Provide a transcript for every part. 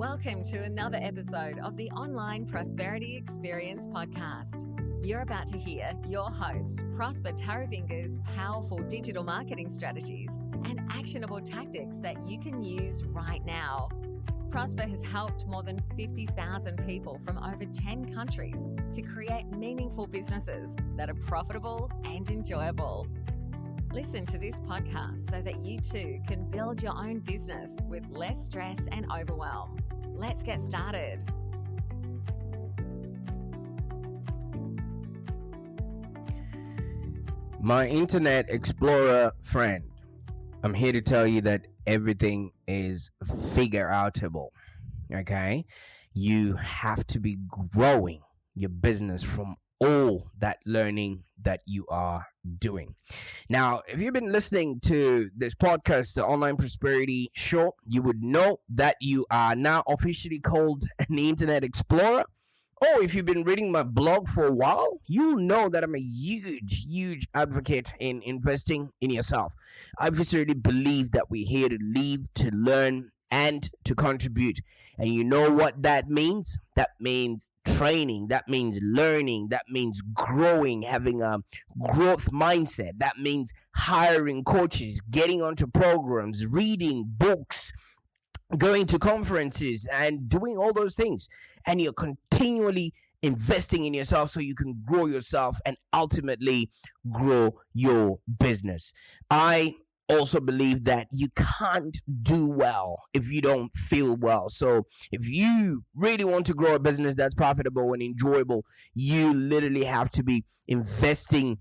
Welcome to another episode of the Online Prosperity Experience podcast. You're about to hear your host, Prosper Taravinga's powerful digital marketing strategies and actionable tactics that you can use right now. Prosper has helped more than 50,000 people from over 10 countries to create meaningful businesses that are profitable and enjoyable. Listen to this podcast so that you too can build your own business with less stress and overwhelm. Let's get started. My Internet Explorer friend, I'm here to tell you that everything is figure-outable, okay? You have to be growing your business from all that learning that you are doing. Now, if you've been listening to this podcast, the Online Prosperity Show, you would know that you are now officially called an Internet Explorer. Or if you've been reading my blog for a while, you'll know that I'm a huge advocate in investing in yourself. I viscerally believe that we're here to live, to learn, and to contribute. And you know what that means? That means training. That means learning. That means growing, having a growth mindset. That means hiring coaches, getting onto programs, reading books, going to conferences, and doing all those things. And you're continually investing in yourself so you can grow yourself and ultimately grow your business. I also believe that you can't do well if you don't feel well. So if you really want to grow a business that's profitable and enjoyable, you literally have to be investing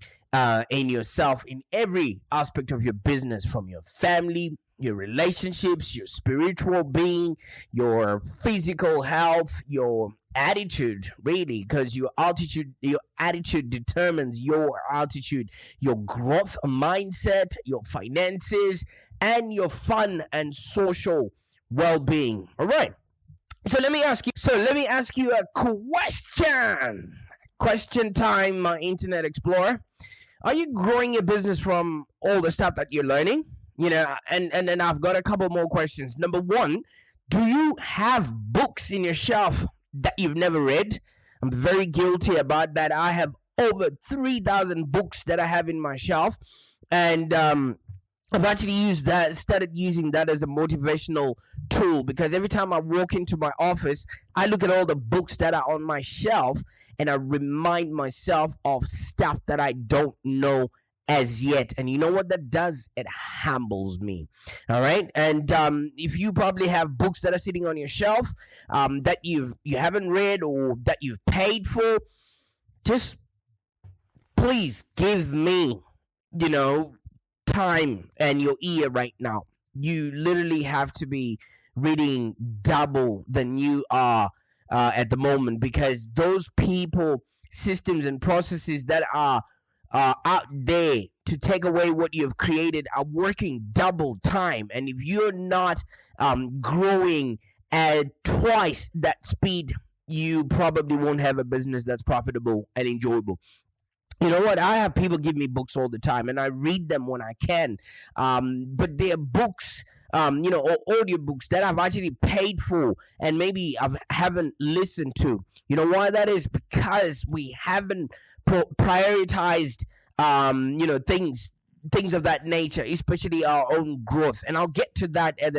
in yourself in every aspect of your business, from your family, your relationships, your spiritual being, your physical health, your attitude, really, because your attitude determines your altitude, your growth mindset, your finances, and your fun and social well-being. All right. So let me ask you a question. Question time, my Internet Explorer. Are you growing your business from all the stuff that you're learning? You know, and then I've got a couple more questions. Number one, do you have books in your shelf that you've never read? I'm very guilty about that. I have over 3,000 books that I have in my shelf, and I've actually started using that as a motivational tool, because every time I walk into my office, I look at all the books that are on my shelf and I remind myself of stuff that I don't know as yet. And you know what that does? It humbles me. All right. And if you probably have books that are sitting on your shelf that you haven't read or that you've paid for, just please give me, time and your ear right now. You literally have to be reading double than you are at the moment, because those people, systems, and processes that are out there to take away what you've created are working double time. And if you're not growing at twice that speed, you probably won't have a business that's profitable and enjoyable. You know what? I have people give me books all the time, and I read them when I can. But they're books, or audiobooks that I've actually paid for and maybe I haven't listened to. You know why that is? Because we haven't prioritized, things of that nature, especially our own growth. And I'll get to that at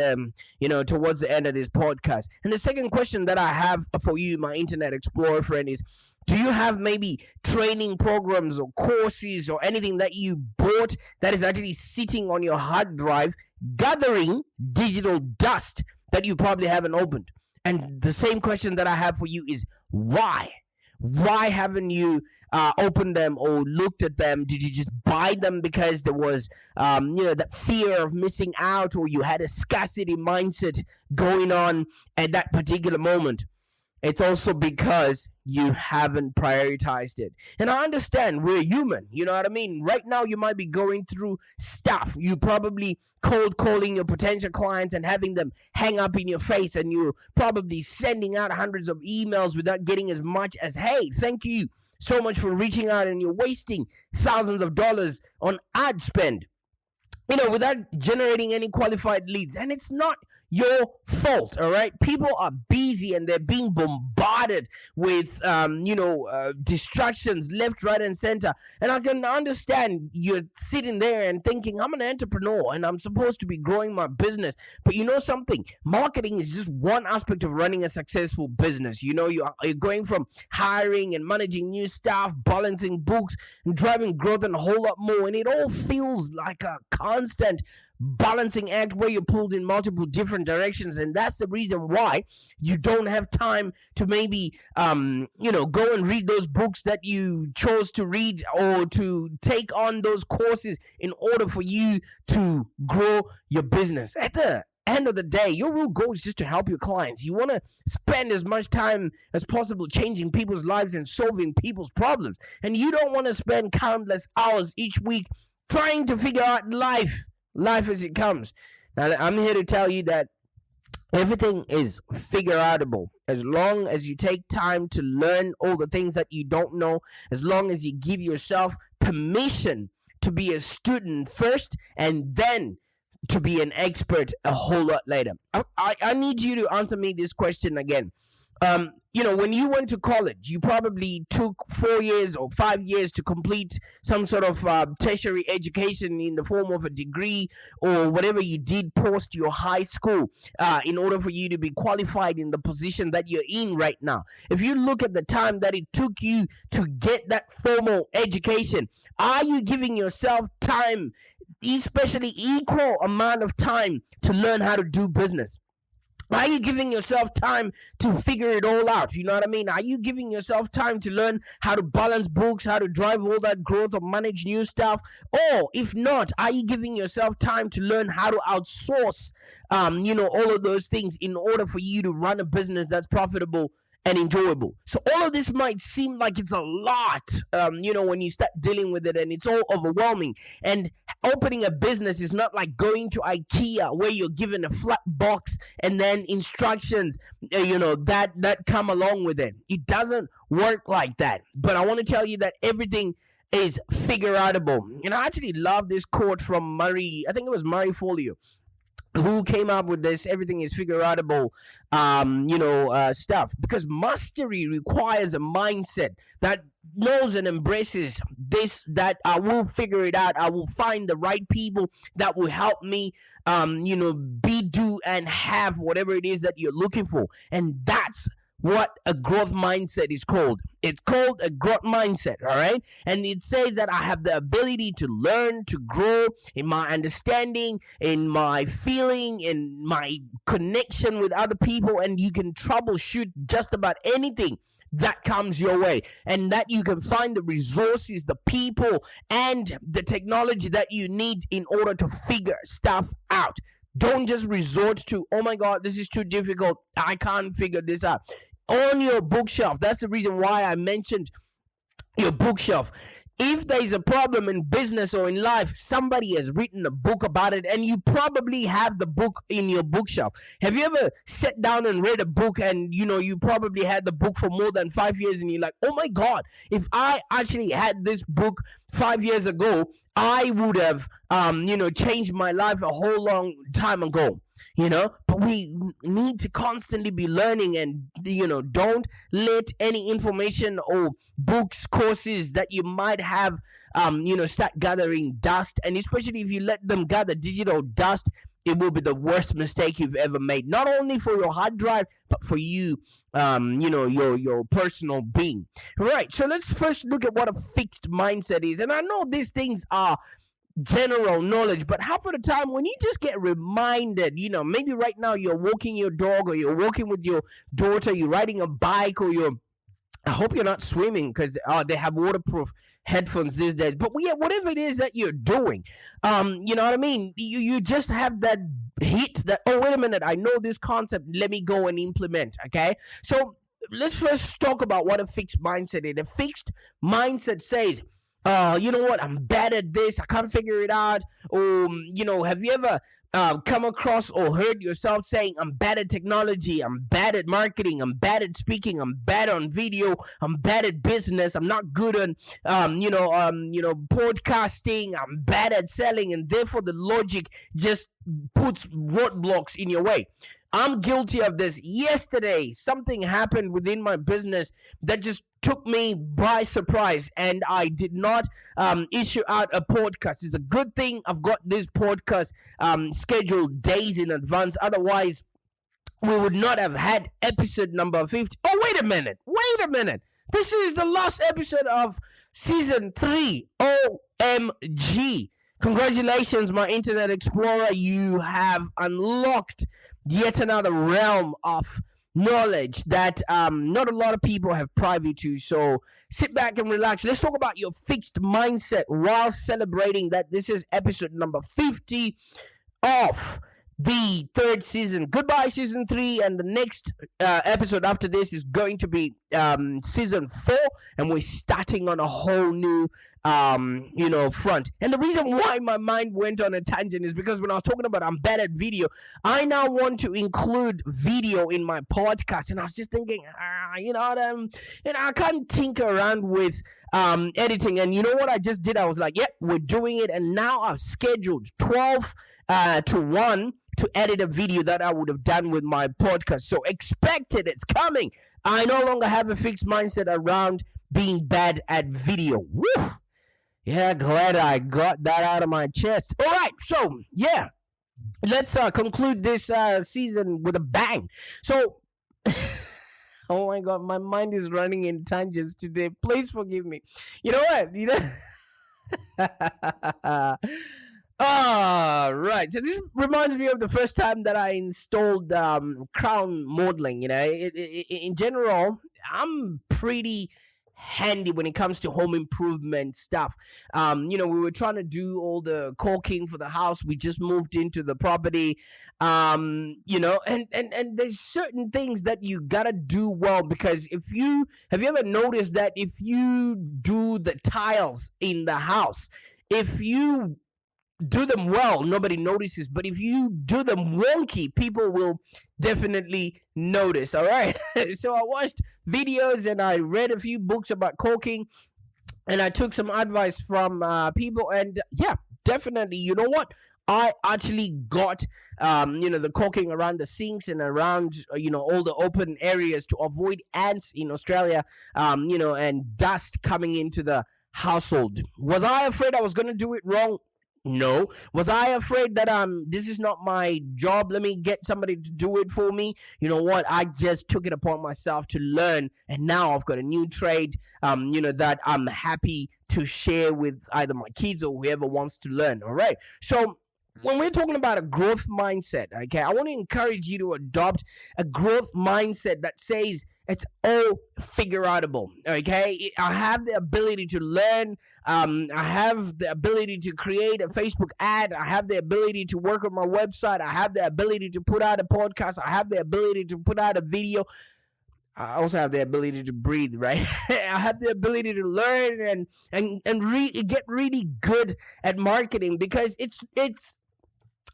towards the end of this podcast. And the second question that I have for you, my Internet Explorer friend, is: do you have maybe training programs or courses or anything that you bought that is actually sitting on your hard drive, gathering digital dust that you probably haven't opened? And the same question that I have for you is: why? Why haven't you opened them or looked at them? Did you just buy them because there was, that fear of missing out, or you had a scarcity mindset going on at that particular moment? It's also because you haven't prioritized it. And I understand, we're human. You know what I mean? Right now, you might be going through stuff. You probably cold calling your potential clients and having them hang up in your face. And you're probably sending out hundreds of emails without getting as much as, hey, thank you so much for reaching out. And you're wasting thousands of dollars on ad spend, without generating any qualified leads. And it's not your fault. All right, people are busy and they're being bombarded with distractions left, right, and center. And I can understand you're sitting there and thinking, I'm an entrepreneur and I'm supposed to be growing my business. But you know something? Marketing is just one aspect of running a successful business. You're going from hiring and managing new staff, balancing books, and driving growth, and a whole lot more. And it all feels like a constant balancing act where you're pulled in multiple different directions. And that's the reason why you don't have time to maybe go and read those books that you chose to read, or to take on those courses in order for you to grow your business. At the end of the day, your real goal is just to help your clients. You want to spend as much time as possible changing people's lives and solving people's problems. And you don't want to spend countless hours each week trying to figure out life as it comes. Now, I'm here to tell you that everything is figure outable as long as you take time to learn all the things that you don't know, as long as you give yourself permission to be a student first and then to be an expert a whole lot later. I need you to answer me this question again. When you went to college, you probably took 4 years or 5 years to complete some sort of tertiary education in the form of a degree or whatever you did post your high school in order for you to be qualified in the position that you're in right now. If you look at the time that it took you to get that formal education, are you giving yourself time, especially equal amount of time, to learn how to do business? Are you giving yourself time to figure it all out? You know what I mean? Are you giving yourself time to learn how to balance books, how to drive all that growth or manage new stuff? Or if not, are you giving yourself time to learn how to outsource, all of those things in order for you to run a business that's profitable and enjoyable? So all of this might seem like it's a lot, when you start dealing with it, and it's all overwhelming. And opening a business is not like going to IKEA where you're given a flat box and then instructions, that come along with it. It doesn't work like that. But I want to tell you that everything is figure outable. And I actually love this quote from Murray. I think it was Murray Folio, who came up with this everything is figure outable stuff, because mastery requires a mindset that knows and embraces this, that I will figure it out. I will find the right people that will help me be, do, and have whatever it is that you're looking for. And that's what a growth mindset is called. It's called a growth mindset, all right? And it says that I have the ability to learn, to grow in my understanding, in my feeling, in my connection with other people, and you can troubleshoot just about anything that comes your way, and that you can find the resources, the people, and the technology that you need in order to figure stuff out. Don't just resort to, oh my God, this is too difficult, I can't figure this out. On your bookshelf, that's the reason why I mentioned your bookshelf. If there is a problem in business or in life, somebody has written a book about it, and you probably have the book in your bookshelf. Have you ever sat down and read a book, and you probably had the book for more than 5 years, and you're like, oh my God, if I actually had this book 5 years ago, I would have changed my life a whole long time ago. But we need to constantly be learning, and don't let any information or books, courses that you might have start gathering dust. And especially if you let them gather digital dust, it will be the worst mistake you've ever made, not only for your hard drive, but for you, your personal being. Right, so let's first look at what a fixed mindset is. And I know these things are general knowledge, but half of the time when you just get reminded, maybe right now you're walking your dog, or you're walking with your daughter, you're riding a bike, or I hope you're not swimming, because they have waterproof headphones these days. But whatever it is that you're doing, you know what I mean? You just have that hit that, oh, wait a minute, I know this concept, let me go and implement, okay? So let's first talk about what a fixed mindset is. A fixed mindset says, you know what, I'm bad at this, I can't figure it out. Or, have you ever come across or heard yourself saying, I'm bad at technology, I'm bad at marketing, I'm bad at speaking, I'm bad on video, I'm bad at business, I'm not good on podcasting, I'm bad at selling, and therefore the logic just puts roadblocks in your way. I'm guilty of this. Yesterday, something happened within my business that just took me by surprise, and I did not issue out a podcast. It's a good thing I've got this podcast scheduled days in advance. Otherwise, we would not have had episode number 50. Oh, wait a minute. This is the last episode of season 3. OMG. Congratulations, my Internet Explorer. You have unlocked yet another realm of knowledge that not a lot of people have privy to. So sit back and relax. Let's talk about your fixed mindset while celebrating that this is episode number 50 of the 3rd season. Goodbye, season 3, and the next episode after this is going to be season 4, and we're starting on a whole new front. And the reason why my mind went on a tangent is because when I was talking about I'm bad at video, I now want to include video in my podcast, and I was just thinking, I can't tinker around with editing. And you know what I just did? I was like, yep, we're doing it, and now I've scheduled 12 to 1 to edit a video that I would have done with my podcast. So expect it. It's coming. I no longer have a fixed mindset around being bad at video. Woo! Yeah, glad I got that out of my chest. All right, so yeah, let's conclude this season with a bang. So, oh my God, my mind is running in tangents today. Please forgive me. You know what? Right. So this reminds me of the first time that I installed crown modeling. In general, I'm pretty handy when it comes to home improvement stuff. We were trying to do all the caulking for the house. We just moved into the property. And there's certain things that you gotta do well, because have you ever noticed that if you do the tiles in the house, if you do them well, nobody notices, but if you do them wonky, people will definitely notice. All right. So I watched videos and I read a few books about caulking, and I took some advice from people, and yeah, definitely, you know what, I actually got the caulking around the sinks and around all the open areas to avoid ants in Australia, and dust coming into the household. Was I afraid I was going to do it wrong? No. Was I afraid that this is not my job, let me get somebody to do it for me? You know what? I just took it upon myself to learn, and now I've got a new trade that I'm happy to share with either my kids or whoever wants to learn. All right. So when we're talking about a growth mindset, okay, I want to encourage you to adopt a growth mindset that says it's all figure outable. Okay, I have the ability to learn. I have the ability to create a Facebook ad. I have the ability to work on my website. I have the ability to put out a podcast. I have the ability to put out a video. I also have the ability to breathe, right? I have the ability to learn and get really good at marketing, because it's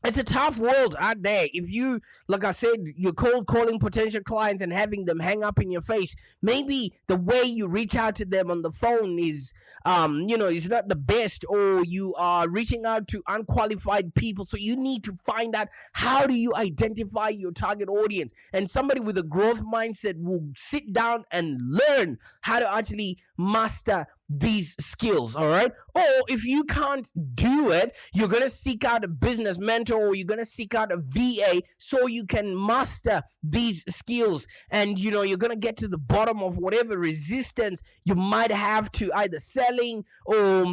a tough world out there. If you, like I said, you're cold calling potential clients and having them hang up in your face, maybe the way you reach out to them on the phone is not the best, or you are reaching out to unqualified people. So you need to find out, how do you identify your target audience? And somebody with a growth mindset will sit down and learn how to actually master these skills. All right. Or if you can't do it, you're going to seek out a business mentor, or you're going to seek out a VA so you can master these skills. And you're going to get to the bottom of whatever resistance you might have to either selling or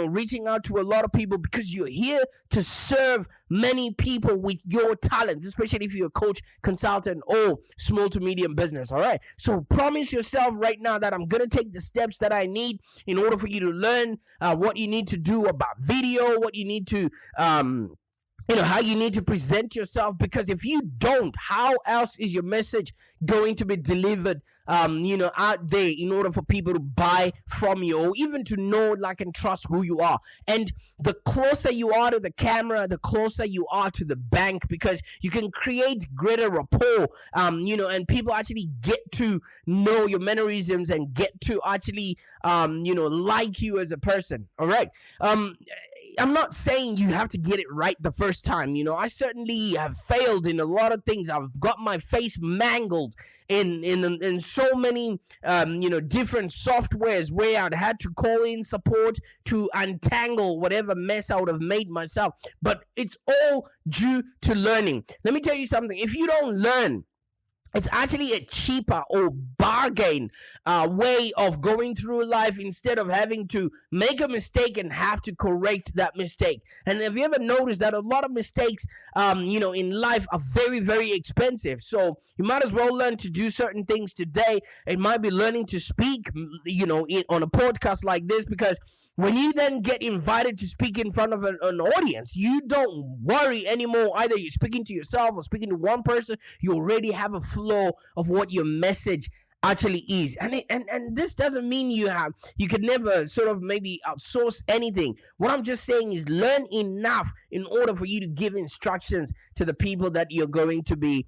reaching out to a lot of people, because you're here to serve many people with your talents, especially if you're a coach, consultant, or small to medium business. All right. So promise yourself right now that I'm going to take the steps that I need in order for you to learn what you need to do about video, what you need to how you need to present yourself, because if you don't, how else is your message going to be delivered out there in order for people to buy from you, or even to know, like, and trust who you are? And the closer you are to the camera, the closer you are to the bank, because you can create greater rapport, and people actually get to know your mannerisms and get to actually like you as a person. All right. I'm not saying you have to get it right the first time. I certainly have failed in a lot of things. I've got my face mangled in so many different softwares where I'd had to call in support to untangle whatever mess I would have made myself. But it's all due to learning. Let me tell you something. If you don't learn, it's actually a cheaper or bargain way of going through life, instead of having to make a mistake and have to correct that mistake. And have you ever noticed that a lot of mistakes in life are very, very expensive? So you might as well learn to do certain things today. It might be learning to speak on a podcast like this, because when you then get invited to speak in front of an audience, you don't worry anymore. Either you're speaking to yourself or speaking to one person, you already have a flow of what your message actually is. And this doesn't mean you could never sort of maybe outsource anything. What I'm just saying is learn enough in order for you to give instructions to the people that you're going to be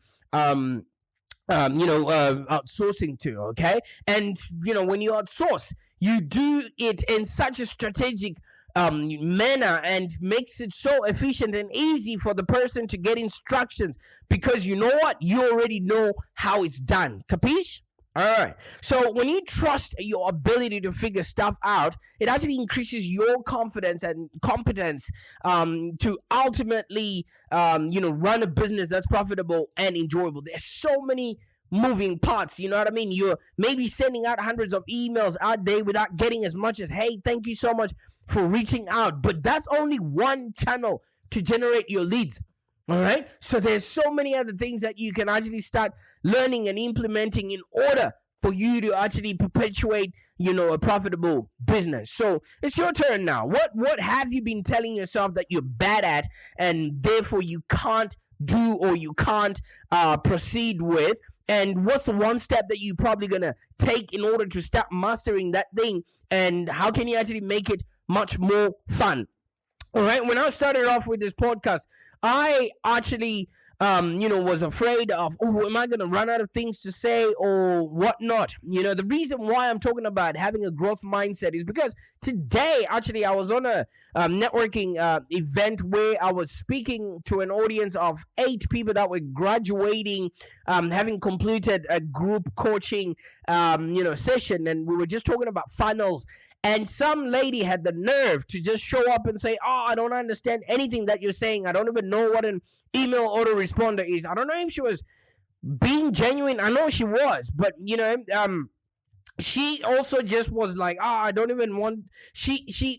outsourcing to. Okay. And when you outsource, you do it in such a strategic manner, and makes it so efficient and easy for the person to get instructions, because you know what, you already know how it's done. Capiche? All right. So when you trust your ability to figure stuff out, it actually increases your confidence and competence to ultimately run a business that's profitable and enjoyable. There's so many moving parts, you know what I mean? You're maybe sending out hundreds of emails out there without getting as much as, hey, thank you so much for reaching out. But that's only one channel to generate your leads. All right. So there's so many other things that you can actually start learning and implementing in order for you to actually perpetuate, a profitable business. So it's your turn now. What have you been telling yourself that you're bad at, and therefore you can't do, or you can't proceed with? And what's the one step that you're probably going to take in order to start mastering that thing? And how can you actually make it much more fun? All right. When I started off with this podcast, I actually, was afraid of, am I going to run out of things to say or whatnot? The reason why I'm talking about having a growth mindset is because today, actually, I was on a networking event where I was speaking to an audience of 8 people that were graduating, having completed a group coaching, session. And we were just talking about funnels. And some lady had the nerve to just show up and say, I don't understand anything that you're saying. I don't even know what an email autoresponder is. I don't know if she was being genuine. I know she was, but, she also just was like, I don't even want, to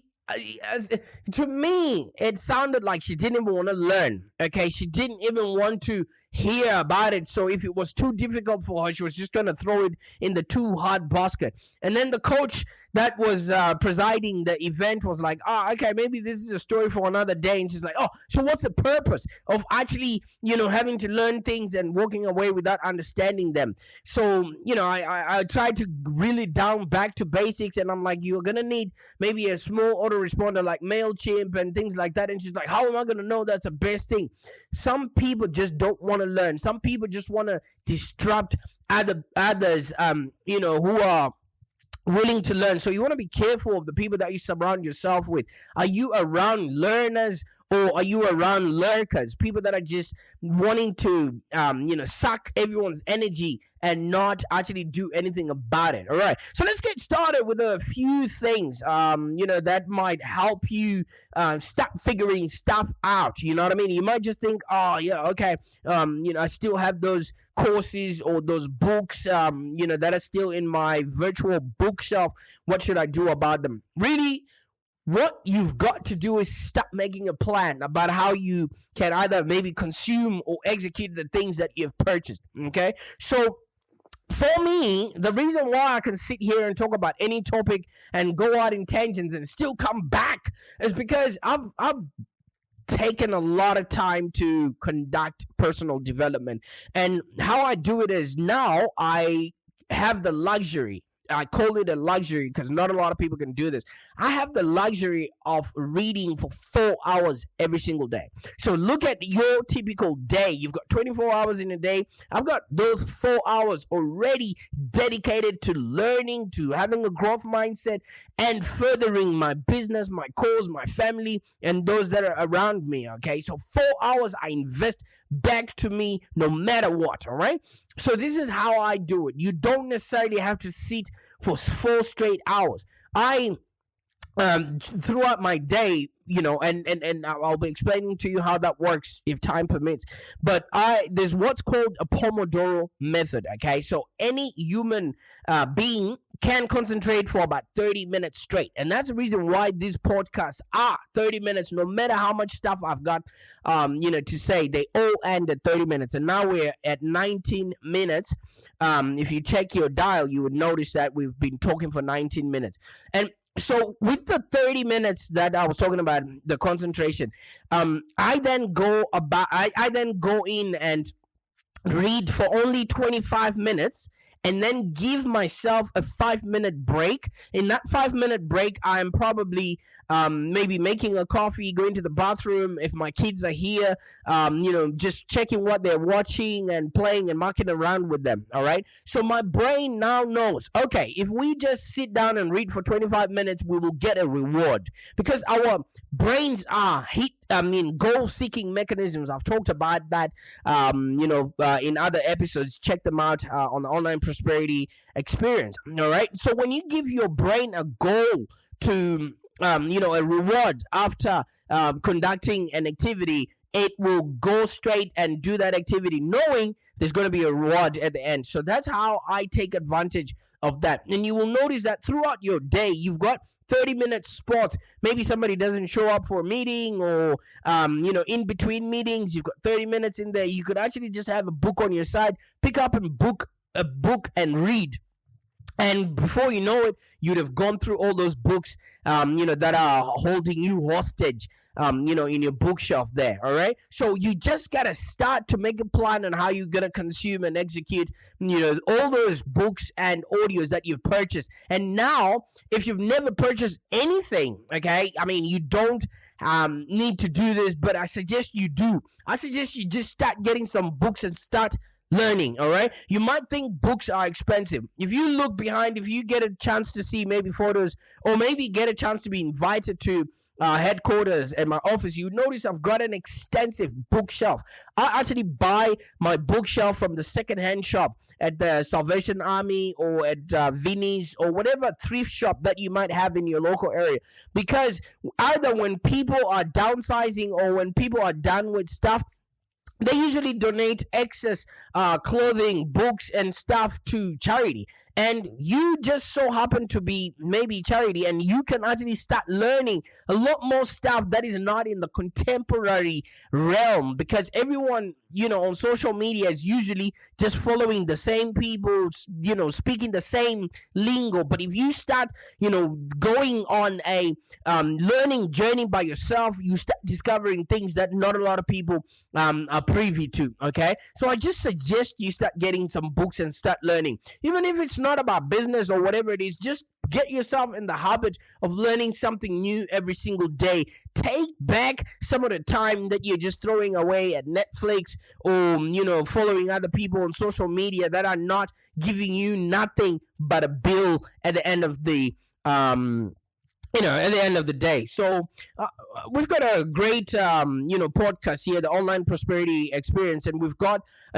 me, it sounded like she didn't even want to learn. Okay. She didn't even want to hear about it. So if it was too difficult for her, she was just going to throw it in the too hard basket. And then the coach that was presiding the event was like, okay, maybe this is a story for another day. And she's like, so what's the purpose of actually, having to learn things and walking away without understanding them? So, I tried to really down back to basics, and I'm like, you're going to need maybe a small autoresponder like MailChimp and things like that. And she's like, how am I going to know that's the best thing? Some people just don't want to learn. Some people just want to disrupt others, who are willing to learn. So you want to be careful of the people that you surround yourself with. Are you around learners, or are you around lurkers? People that are just wanting to, suck everyone's energy and not actually do anything about it. All right. So let's get started with a few things, that might help you start figuring stuff out. You know what I mean? You might just think, okay, I still have those courses or those books, that are still in my virtual bookshelf. What should I do about them? Really, what you've got to do is start making a plan about how you can either maybe consume or execute the things that you've purchased. Okay. So for me, the reason why I can sit here and talk about any topic and go out in tangents and still come back is because I've taken a lot of time to conduct personal development. And how I do it is now I have the luxury. I call it a luxury because not a lot of people can do this. I have the luxury of reading for 4 hours every single day. So look at your typical day. You've got 24 hours in a day. I've got those 4 hours already dedicated to learning, to having a growth mindset, and furthering my business, my cause, my family, and those that are around me. Okay, so 4 hours I invest back to me no matter what. All right, so this is how I do it. You don't necessarily have to sit for 4 straight hours. I throughout my day, and I'll be explaining to you how that works if time permits. But there's what's called a Pomodoro method. Okay, so any human being can concentrate for about 30 minutes straight, and that's the reason why these podcasts are 30 minutes. No matter how much stuff I've got to say, they all end at 30 minutes, and now we're at 19 minutes. If you check your dial, you would notice that we've been talking for 19 minutes. And so with the 30 minutes that I was talking about, the concentration, I then go in and read for only 25 minutes, and then give myself a 5-minute break. In that 5-minute break, I'm probably maybe making a coffee, going to the bathroom if my kids are here, just checking what they're watching and playing and mucking around with them. All right. So my brain now knows, okay, if we just sit down and read for 25 minutes, we will get a reward, because our brains are goal-seeking mechanisms. I've talked about that, in other episodes. Check them out on the Online Prosperity Experience. All right. So when you give your brain a goal to, a reward after conducting an activity, it will go straight and do that activity, knowing there's going to be a reward at the end. So that's how I take advantage of that. And you will notice that throughout your day, you've got 30-minute spots. Maybe somebody doesn't show up for a meeting, or in between meetings, you've got 30 minutes in there. You could actually just have a book on your side, pick up a book and read. And before you know it, you'd have gone through all those books that are holding you hostage in your bookshelf there. All right, so you just gotta start to make a plan on how you're gonna consume and execute all those books and audios that you've purchased. And now, if you've never purchased anything, okay, I mean, you don't need to do this, but I suggest you do. I suggest you just start getting some books and start learning. All right, you might think books are expensive. If you look behind, if you get a chance to see maybe photos, or maybe get a chance to be invited to headquarters at my office, you notice I've got an extensive bookshelf. I actually buy my bookshelf from the secondhand shop at the Salvation Army, or at Vinnie's, or whatever thrift shop that you might have in your local area. Because either when people are downsizing or when people are done with stuff, they usually donate excess clothing, books, and stuff to charity. And you just so happen to be maybe charity, and you can actually start learning a lot more stuff that is not in the contemporary realm, because everyone on social media is usually just following the same people, speaking the same lingo. But if you start going on a learning journey by yourself, you start discovering things that not a lot of people are privy to. Okay, so I just suggest you start getting some books and start learning, even if it's not about business or whatever it is. Just get yourself in the habit of learning something new every single day. Take back some of the time that you're just throwing away at Netflix, or following other people on social media that are not giving you nothing but a bill at the end of the day. So we've got a great podcast here, the Online Prosperity Experience, and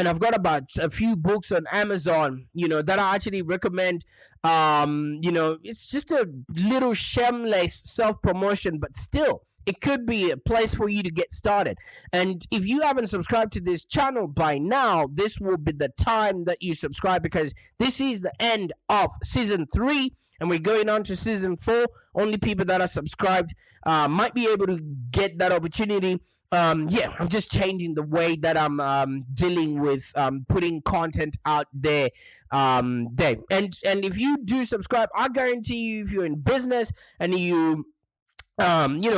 I've got about a few books on Amazon that I actually recommend. It's just a little shameless self-promotion, but still it could be a place for you to get started. And if you haven't subscribed to this channel by now, this will be the time that you subscribe, because this is the end of season 3, and we're going on to season 4. Only people that are subscribed might be able to get that opportunity. I'm just changing the way that I'm dealing with putting content out there. And if you do subscribe, I guarantee you, if you're in business and you looking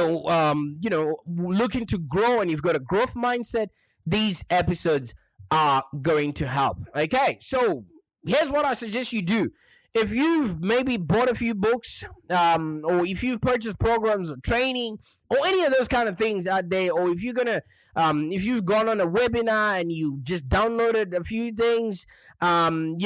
to grow and you've got a growth mindset, these episodes are going to help. Okay, so here's what I suggest you do. If you've maybe bought a few books, or if you've purchased programs or training or any of those kind of things out there, or if you've gone on a webinar and you just downloaded a few things, and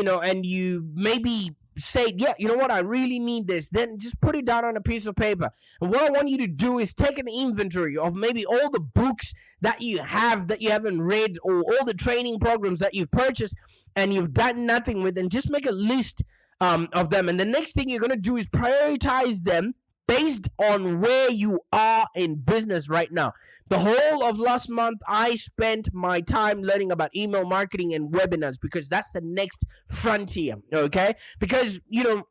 you maybe say, yeah, you know what, I really need this, then just put it down on a piece of paper. And what I want you to do is take an inventory of maybe all the books that you have that you haven't read, or all the training programs that you've purchased and you've done nothing with, and just make a list of them. And the next thing you're going to do is prioritize them based on where you are in business right now. The whole of last month, I spent my time learning about email marketing and webinars, because that's the next frontier, okay? Because, you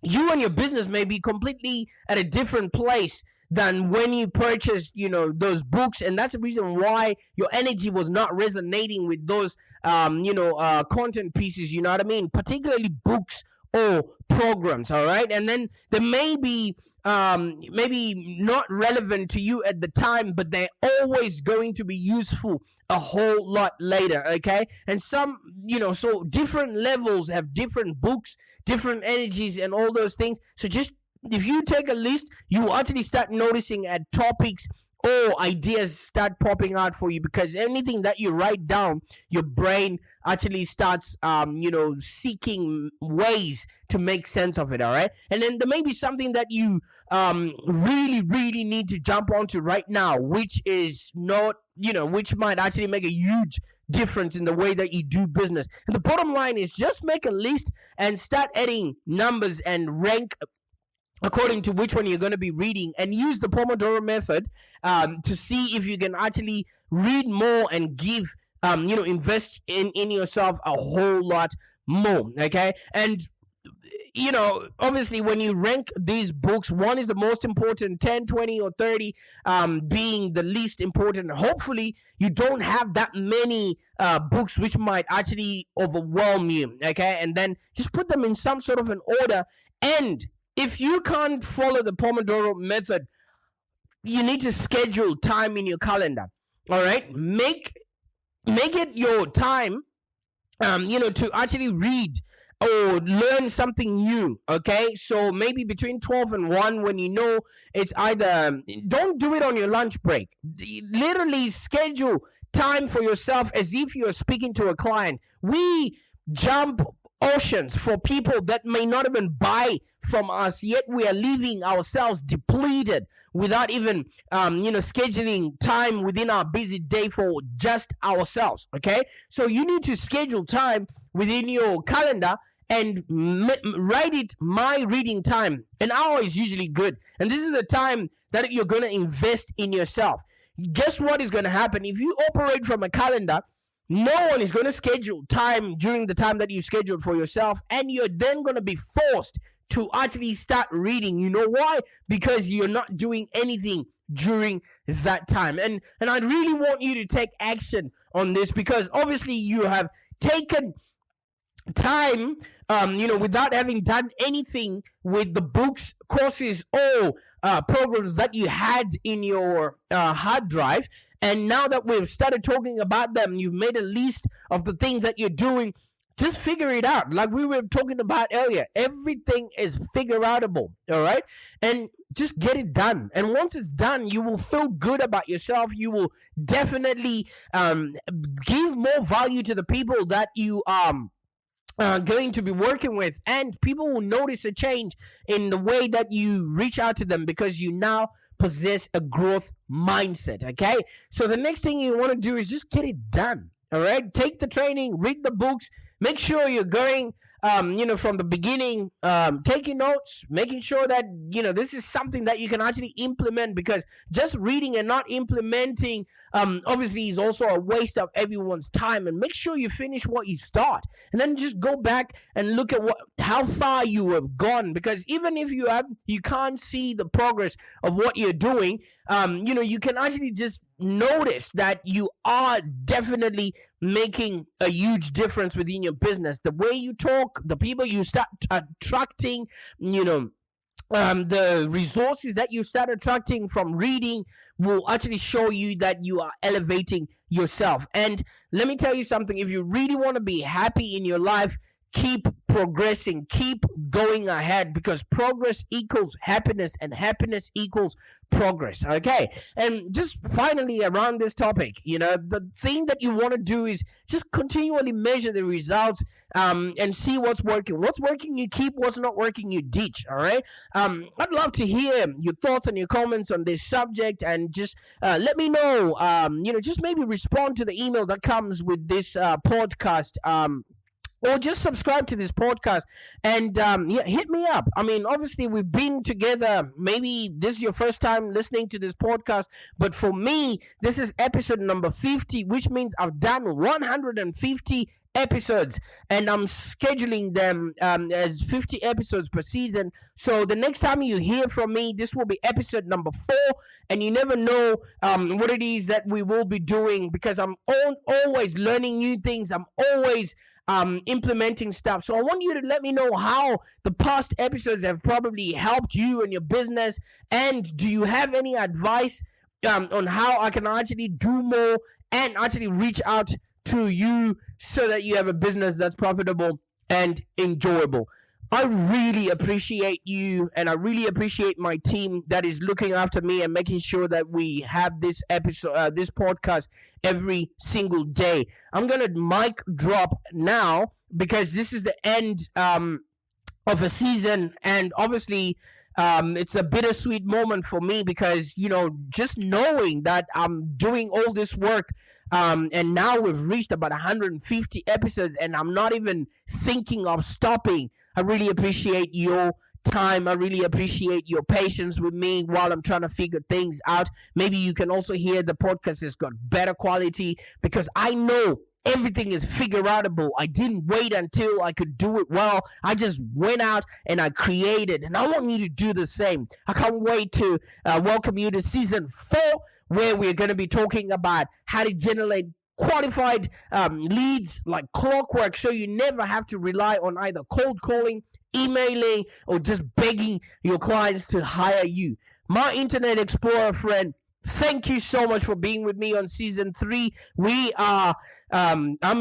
and your business may be completely at a different place than when you purchased, those books. And that's the reason why your energy was not resonating with those, content pieces, you know what I mean? Particularly books or programs, all right? And then there may be maybe not relevant to you at the time, but they're always going to be useful a whole lot later, okay? And some, so different levels have different books, different energies, and all those things. So just, if you take a list, you will actually start noticing at topics or ideas start popping out for you, because anything that you write down, your brain actually starts seeking ways to make sense of it, all right? And then there may be something that you really, really need to jump onto right now, which is not, which might actually make a huge difference in the way that you do business. And the bottom line is, just make a list and start adding numbers and rank according to which one you're going to be reading, and use the Pomodoro method to see if you can actually read more and give, invest in yourself a whole lot more, okay? And, obviously when you rank these books, one is the most important, 10, 20, or 30 being the least important. Hopefully you don't have that many books which might actually overwhelm you, okay? And then just put them in some sort of an order. And if you can't follow the Pomodoro method, you need to schedule time in your calendar. All right, make it your time, to actually read or learn something new. Okay, so maybe between 12 and 1, when it's either, don't do it on your lunch break. Literally schedule time for yourself as if you're speaking to a client. We jump oceans for people that may not even buy from us, yet we are leaving ourselves depleted without even scheduling time within our busy day for just ourselves. Okay, so you need to schedule time within your calendar and write it, my reading time. An hour is usually good, and this is a time that you're going to invest in yourself. Guess what is going to happen if you operate from a calendar? No one is going to schedule time during the time that you've scheduled for yourself, and you're then going to be forced to actually start reading. You know why? Because you're not doing anything during that time. And I really want you to take action on this, because obviously you have taken time, without having done anything with the books, courses, or programs that you had in your hard drive. And now that we've started talking about them, you've made a list of the things that you're doing. Just figure it out. Like we were talking about earlier, everything is figure outable, all right? And just get it done. And once it's done, you will feel good about yourself. You will definitely give more value to the people that you going to be working with, and people will notice a change in the way that you reach out to them, because you now possess a growth mindset. Okay, so the next thing you want to do is just get it done. All right, take the training, read the books, make sure you're going from the beginning, taking notes, making sure that this is something that you can actually implement, because just reading and not implementing obviously is also a waste of everyone's time. And make sure you finish what you start, and then just go back and look at how far you have gone, because even if you can't see the progress of what you're doing, you can actually just notice that you are definitely making a huge difference within your business. The way you talk, the people you start attracting, the resources that you start attracting from reading will actually show you that you are elevating yourself. And let me tell you something, if you really want to be happy in your life, keep progressing, keep going ahead, because progress equals happiness and happiness equals progress. Okay. And just finally around this topic, the thing that you want to do is just continually measure the results, and see what's working. What's working, you keep. What's not working, you ditch. All right. I'd love to hear your thoughts and your comments on this subject, and just let me know. Just maybe respond to the email that comes with this podcast. Or just subscribe to this podcast and hit me up. I mean, obviously, we've been together. Maybe this is your first time listening to this podcast, but for me, this is episode number 50, which means I've done 150 episodes, and I'm scheduling them as 50 episodes per season. So the next time you hear from me, this will be episode number 4, and you never know what it is that we will be doing, because I'm always learning new things. I'm always implementing stuff. So I want you to let me know how the past episodes have probably helped you and your business. And do you have any advice on how I can actually do more and actually reach out to you so that you have a business that's profitable and enjoyable? I really appreciate you, and I really appreciate my team that is looking after me and making sure that we have this episode, this podcast every single day. I'm gonna mic drop now because this is the end of a season, and obviously it's a bittersweet moment for me because just knowing that I'm doing all this work. And now we've reached about 150 episodes, and I'm not even thinking of stopping. I really appreciate your time. I really appreciate your patience with me while I'm trying to figure things out. Maybe you can also hear the podcast has got better quality because I know everything is figure outable. I didn't wait until I could do it well. I just went out and I created, and I want you to do the same. I can't wait to welcome you to season 4, where we're going to be talking about how to generate qualified leads like clockwork, so you never have to rely on either cold calling, emailing, or just begging your clients to hire you. My Internet Explorer friend, thank you so much for being with me on season 3. I'm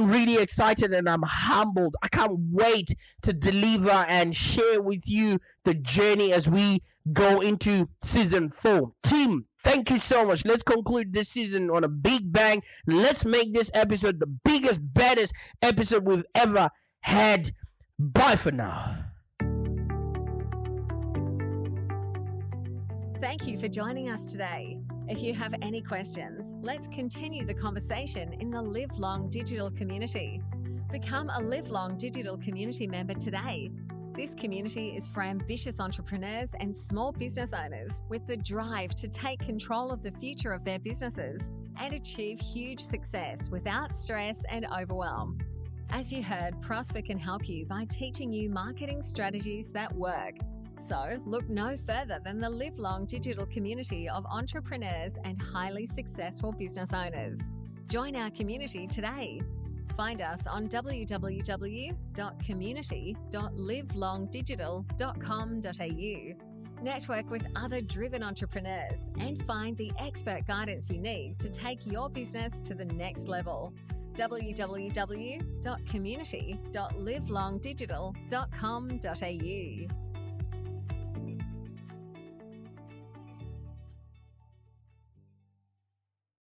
really excited and I'm humbled. I can't wait to deliver and share with you the journey as we go into season 4. Team, thank you so much. Let's conclude this season on a big bang. Let's make this episode the biggest, baddest episode we've ever had. Bye for now. Thank you for joining us today. If you have any questions, let's continue the conversation in the Live Long Digital community. Become a Live Long Digital community member today. This community is for ambitious entrepreneurs and small business owners with the drive to take control of the future of their businesses and achieve huge success without stress and overwhelm. As you heard, Prosper can help you by teaching you marketing strategies that work. So look no further than the Live Long Digital community of entrepreneurs and highly successful business owners. Join our community today. Find us on www.community.livelongdigital.com.au. Network with other driven entrepreneurs and find the expert guidance you need to take your business to the next level. www.community.livelongdigital.com.au